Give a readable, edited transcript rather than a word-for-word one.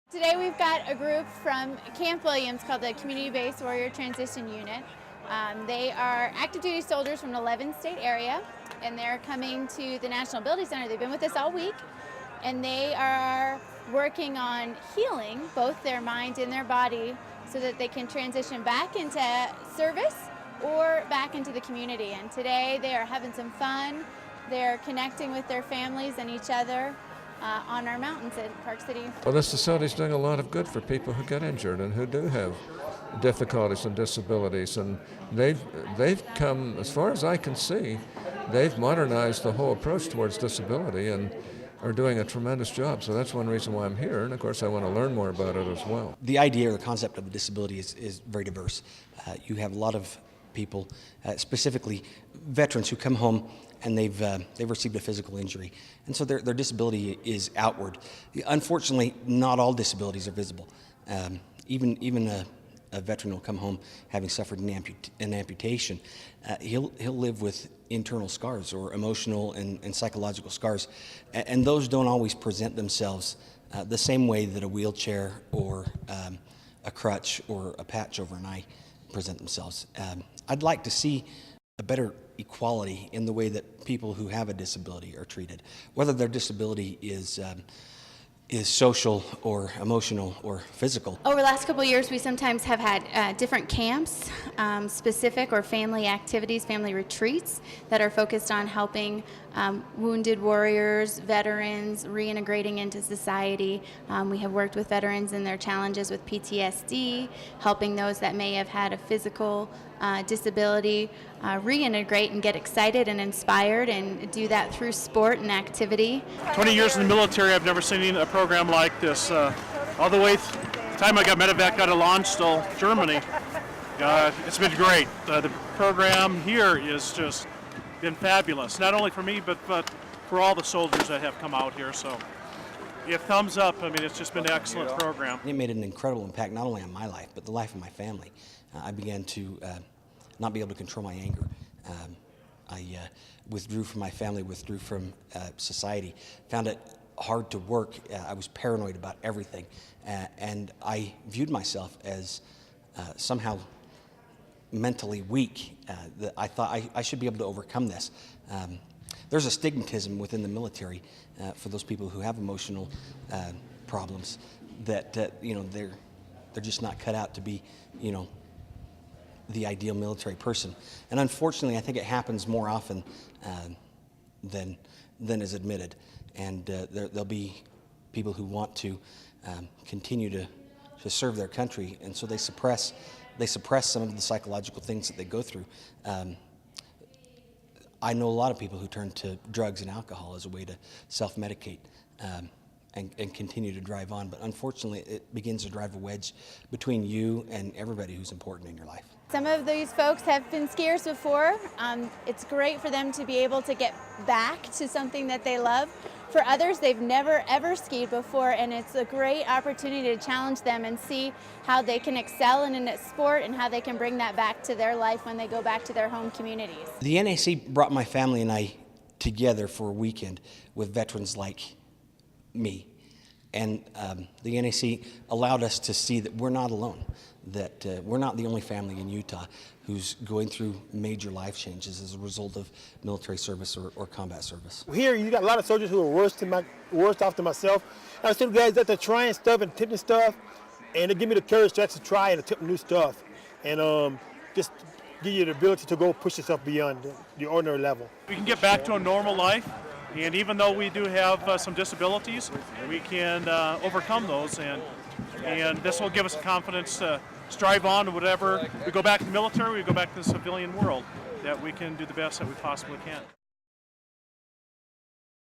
Today we've got a group from Camp Williams called the Community-Based Warrior Transition Unit. They are active duty soldiers from an 11-state area, and they're coming to the National Ability Center. They've been with us all week, and they are working on healing both their mind and their body so that they can transition back into service or back into the community. And today they are having some fun. They're connecting with their families and each other on our mountains at Park City. Well, this facility is doing a lot of good for people who get injured and who do have difficulties and disabilities, and they've come, as far as I can see, they've modernized the whole approach towards disability and are doing a tremendous job. So that's one reason why I'm here, and of course I want to learn more about it as well. The idea or the concept of a disability is very diverse. You have a lot of people, specifically veterans, who come home and they've received a physical injury, and so their disability is outward. Unfortunately, not all disabilities are visible. Even a veteran will come home having suffered an amputation. He'll live with internal scars or emotional and psychological scars, and those don't always present themselves the same way that a wheelchair or a crutch or a patch over an eye present themselves. I'd like to see a better equality in the way that people who have a disability are treated, whether their disability is social or emotional or physical. Over the last couple of years, we sometimes have had different camps, specific or family activities, family retreats that are focused on helping wounded warriors, veterans, reintegrating into society. We have worked with veterans in their challenges with PTSD, helping those that may have had a physical disability reintegrate and get excited and inspired, and do that through sport and activity. 20 years in the military, I've never seen a program like this. All the way the time I got medevac out of Landstuhl, Germany, it's been great. The program here is just been fabulous, not only for me, but for all the soldiers that have come out here. So, thumbs up. I mean, it's just been an excellent program. It made an incredible impact, not only on my life, but the life of my family. I began to not be able to control my anger. I withdrew from my family, withdrew from society, found it hard to work. I was paranoid about everything, and I viewed myself as somehow mentally weak. That I thought I should be able to overcome this. There's a stigmatism within the military for those people who have emotional problems that they're just not cut out to be the ideal military person. And unfortunately, I think it happens more often than is admitted. And there'll be people who want to continue to serve their country, and so they suppress some of the psychological things that they go through. I know a lot of people who turn to drugs and alcohol as a way to self-medicate and continue to drive on, but unfortunately it begins to drive a wedge between you and everybody who's important in your life. Some of these folks have been skiers before. It's great for them to be able to get back to something that they love. For others, they've never ever skied before, and it's a great opportunity to challenge them and see how they can excel in a sport and how they can bring that back to their life when they go back to their home communities. The NAC brought my family and I together for a weekend with veterans like me, and the NAC allowed us to see that we're not alone, that we're not the only family in Utah who's going through major life changes as a result of military service or combat service. Here you got a lot of soldiers who are worse off than myself. And I see guys that are trying stuff and attempting stuff, and they give me the courage to actually try and attempt new stuff, and just give you the ability to go push yourself beyond the ordinary level. We can get back to a normal life, and even though we do have some disabilities, we can overcome those, and this will give us confidence to strive on to whatever. We go back to the military, we go back to the civilian world, that we can do the best that we possibly can.